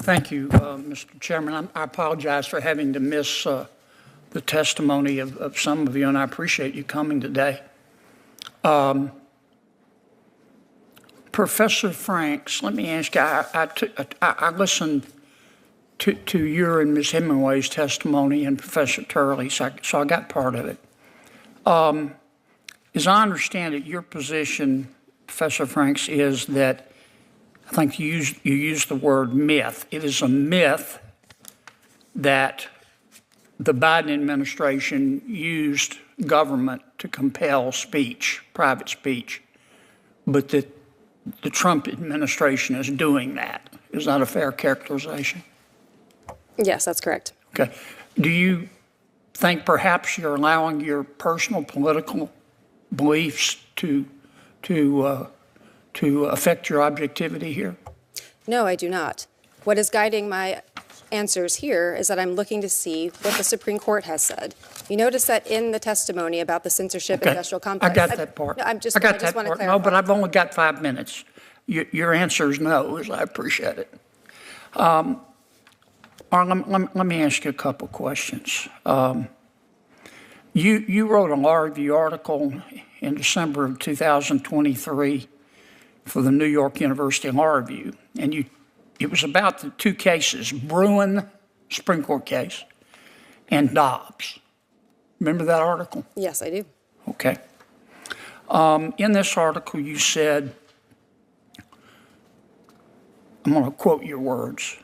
Thank you, Mr. Chairman. I apologize for having to miss the testimony of some of you, and I appreciate you coming today. Professor Franks, let me ask you, I listened to your and Ms. Hemingway's testimony and Professor Turley's, so I got part of it. As I understand it, your position, Professor Franks, is that I think you used the word myth. It is a myth that the Biden administration used government to compel speech, private speech, but that the Trump administration is doing that. Is that a fair characterization? Yes, that's correct. Okay. Do you think perhaps you're allowing your personal political beliefs to affect your objectivity here? No, I do not. What is guiding my answers here is that I'm looking to see what the Supreme Court has said. You notice that in the testimony about the censorship industrial complex. I got that part. No, I just want to to clarify. No, but I've only got 5 minutes. Your answer is no, as I appreciate it. Let me ask you a couple questions. You wrote a law review article in December of 2023 for the New York University Law Review, and it was about the two cases, Bruin, Supreme Court case, and Dobbs. Remember that article? Yes, I do. Okay. In this article, you said, I'm going to quote your words,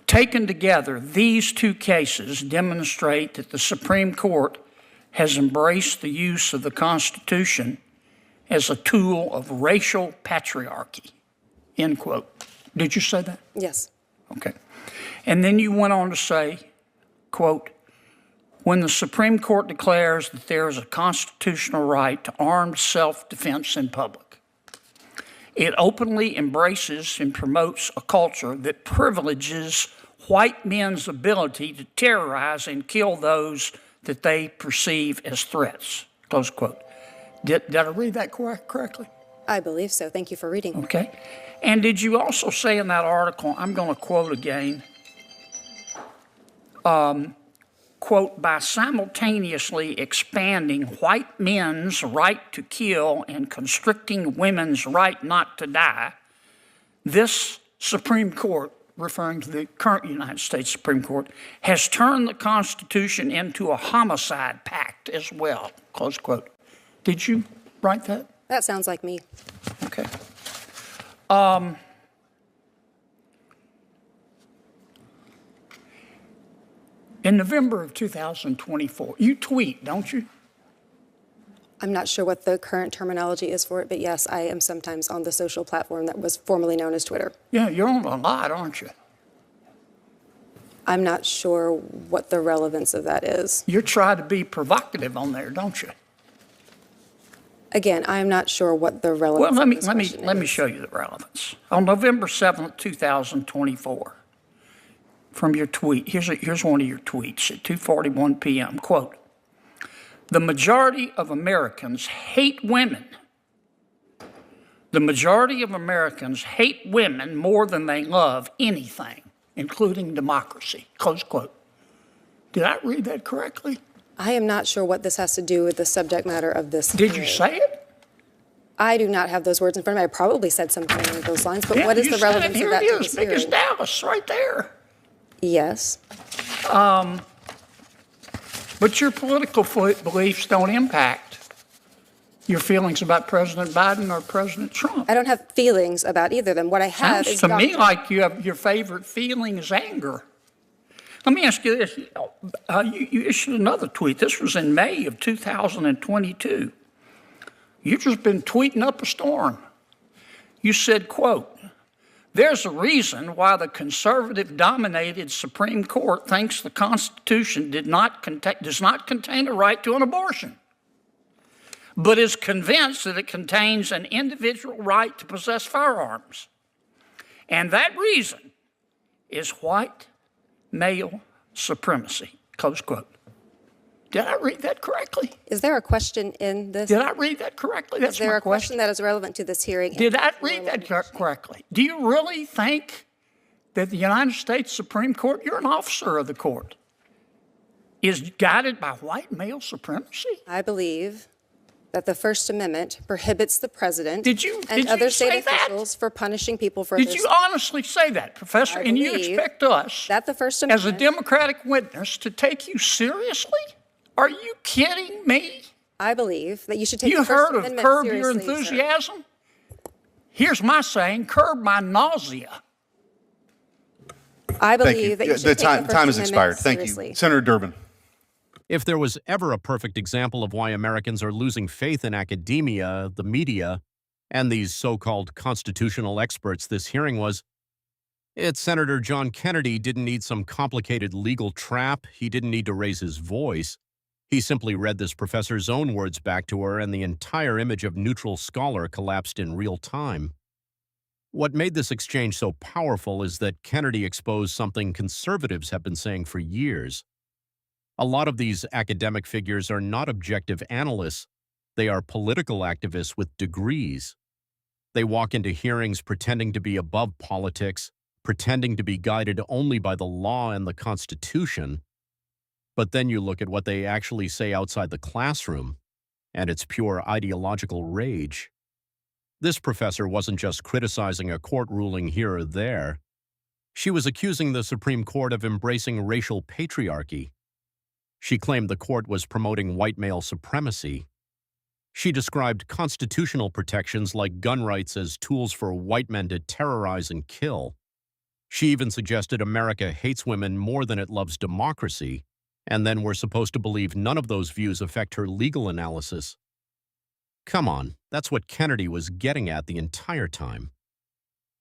taken together, these two cases demonstrate that the Supreme Court has embraced the use of the Constitution as a tool of racial patriarchy, end quote. Did you say that? Yes. Okay. And then you went on to say, quote, when the Supreme Court declares that there is a constitutional right to armed self-defense in public, it openly embraces and promotes a culture that privileges white men's ability to terrorize and kill those that they perceive as threats, close quote. Did I read that correctly? I believe so. Thank you for reading. Okay. And did you also say in that article, I'm going to quote again, quote, by simultaneously expanding white men's right to kill and constricting women's right not to die, this Supreme Court, referring to the current United States Supreme Court, has turned the Constitution into a homicide pact as well, close quote. Did you write that? That sounds like me. Okay. In November of 2024, you tweet, don't you? I'm not sure what the current terminology is for it, but yes, I am sometimes on the social platform that was formerly known as Twitter. Yeah, you're on a lot, aren't you? I'm not sure what the relevance of that is. You try to be provocative on there, don't you? Again, I'm not sure what the relevance well, of this question is. Let me show you the relevance. On November 7th, 2024, from your tweet, here's one of your tweets at 2:41 p.m., quote, the majority of Americans hate women. The majority of Americans hate women more than they love anything, including democracy, close quote. Did I read that correctly? I am not sure what this has to do with the subject matter of this. Did you say it? I do not have those words in front of me. I probably said something along those lines, but what is the relevance of that to this hearing? Big as Dallas, right there. Yes. But your political beliefs don't impact your feelings about President Biden or President Trump. I don't have feelings about either of them. What I have Sounds is to me like you have your favorite feeling is anger. Let me ask you this. You issued another tweet. This was in May of 2022. You've just been tweeting up a storm. You said, quote, there's a reason why the conservative-dominated Supreme Court thinks the Constitution does not contain a right to an abortion, but is convinced that it contains an individual right to possess firearms. And that reason is white male supremacy, close quote. Did I read that correctly? Is there a question in this? Did I read that correctly? That's is there my a question that is relevant to this hearing? Did I read that correctly? Do you really think that the United States Supreme Court, you're an officer of the court, is guided by white male supremacy? I believe that the First Amendment prohibits the president Did you and other say state that? officials for punishing people for Did their you honestly say that, Professor? I And you believe expect us, that the First as a Amendment, Democratic witness, to take you seriously? Are you kidding me? I believe that you should take You the First heard of Amendment curb your seriously, sir. enthusiasm? Here's my saying, curb my nausea. I Thank you. believe that you The should take time the First has Amendment expired. Thank seriously. you. Senator Durbin. If there was ever a perfect example of why Americans are losing faith in academia, the media, and these so-called constitutional experts, this hearing was, it's Senator John Kennedy didn't need some complicated legal trap. He didn't need to raise his voice. He simply read this professor's own words back to her, and the entire image of neutral scholar collapsed in real time. What made this exchange so powerful is that Kennedy exposed something conservatives have been saying for years. A lot of these academic figures are not objective analysts. They are political activists with degrees. They walk into hearings pretending to be above politics, pretending to be guided only by the law and the Constitution. But then you look at what they actually say outside the classroom, and it's pure ideological rage. This professor wasn't just criticizing a court ruling here or there. She was accusing the Supreme Court of embracing racial patriarchy. She claimed the court was promoting white male supremacy. She described constitutional protections like gun rights as tools for white men to terrorize and kill. She even suggested America hates women more than it loves democracy, and then we're supposed to believe none of those views affect her legal analysis. Come on, that's what Kennedy was getting at the entire time.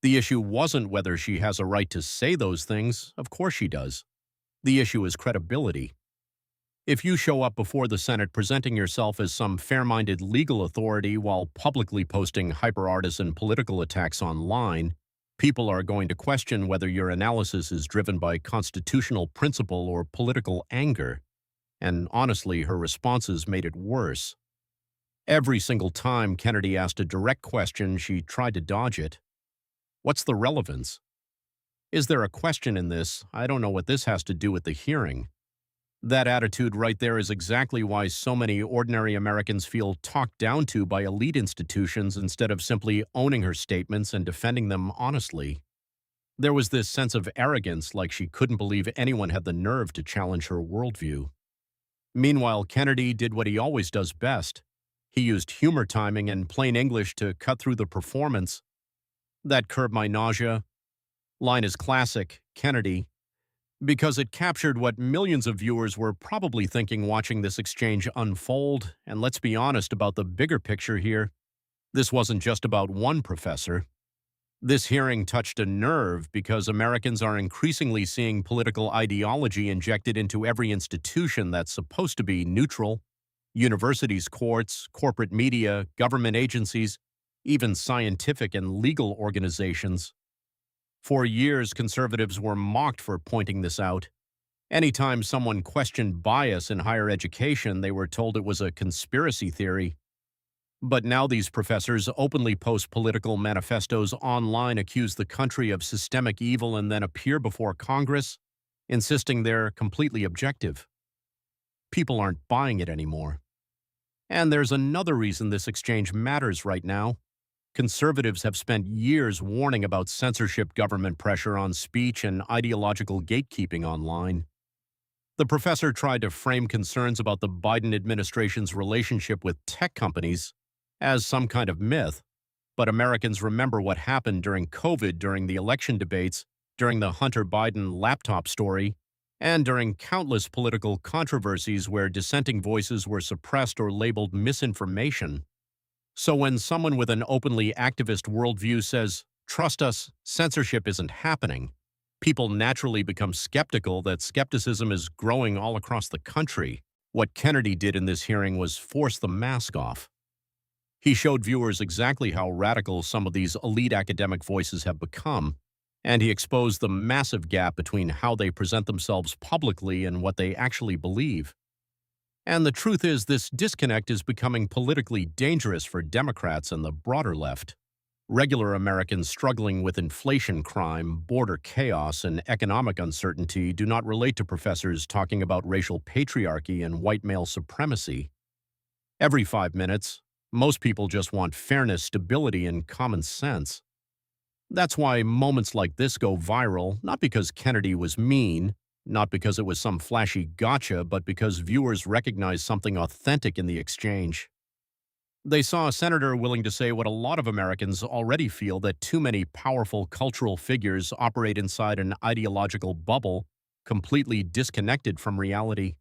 The issue wasn't whether she has a right to say those things. Of course she does. The issue is credibility. If you show up before the Senate presenting yourself as some fair-minded legal authority while publicly posting hyper-artisan political attacks online, people are going to question whether your analysis is driven by constitutional principle or political anger. And honestly, her responses made it worse. Every single time Kennedy asked a direct question, she tried to dodge it. What's the relevance? Is there a question in this? I don't know what this has to do with the hearing. That attitude right there is exactly why so many ordinary Americans feel talked down to by elite institutions instead of simply owning her statements and defending them honestly. There was this sense of arrogance, like she couldn't believe anyone had the nerve to challenge her worldview. Meanwhile, Kennedy did what he always does best. He used humor timing and plain English to cut through the performance. That curb my nausea line is classic, Kennedy, because it captured what millions of viewers were probably thinking watching this exchange unfold. And let's be honest about the bigger picture here. This wasn't just about one professor. This hearing touched a nerve because Americans are increasingly seeing political ideology injected into every institution that's supposed to be neutral. Universities, courts, corporate media, government agencies, even scientific and legal organizations. For years, conservatives were mocked for pointing this out. Anytime someone questioned bias in higher education, they were told it was a conspiracy theory. But now these professors openly post political manifestos online, accuse the country of systemic evil, and then appear before Congress, insisting they're completely objective. People aren't buying it anymore. And there's another reason this exchange matters right now. Conservatives have spent years warning about censorship, government pressure on speech, and ideological gatekeeping online. The professor tried to frame concerns about the Biden administration's relationship with tech companies as some kind of myth, but Americans remember what happened during COVID, during the election debates, during the Hunter Biden laptop story, and during countless political controversies where dissenting voices were suppressed or labeled misinformation. So when someone with an openly activist worldview says, "Trust us, censorship isn't happening," people naturally become skeptical. That skepticism is growing all across the country. What Kennedy did in this hearing was force the mask off. He showed viewers exactly how radical some of these elite academic voices have become, and he exposed the massive gap between how they present themselves publicly and what they actually believe. And the truth is, this disconnect is becoming politically dangerous for Democrats and the broader left. Regular Americans struggling with inflation crime, border chaos, and economic uncertainty do not relate to professors talking about racial patriarchy and white male supremacy. Every 5 minutes, most people just want fairness, stability, and common sense. That's why moments like this go viral, not because Kennedy was mean, not because it was some flashy gotcha, but because viewers recognize something authentic in the exchange. They saw a senator willing to say what a lot of Americans already feel, that too many powerful cultural figures operate inside an ideological bubble, completely disconnected from reality.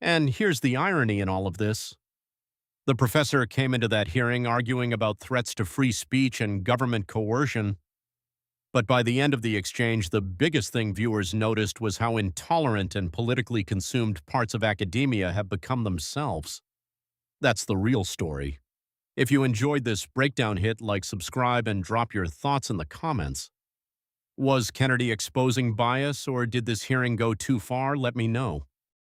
And here's the irony in all of this. The professor came into that hearing arguing about threats to free speech and government coercion. But by the end of the exchange, the biggest thing viewers noticed was how intolerant and politically consumed parts of academia have become themselves. That's the real story. If you enjoyed this breakdown, hit like, subscribe, and drop your thoughts in the comments. Was Kennedy exposing bias, or did this hearing go too far? Let me know.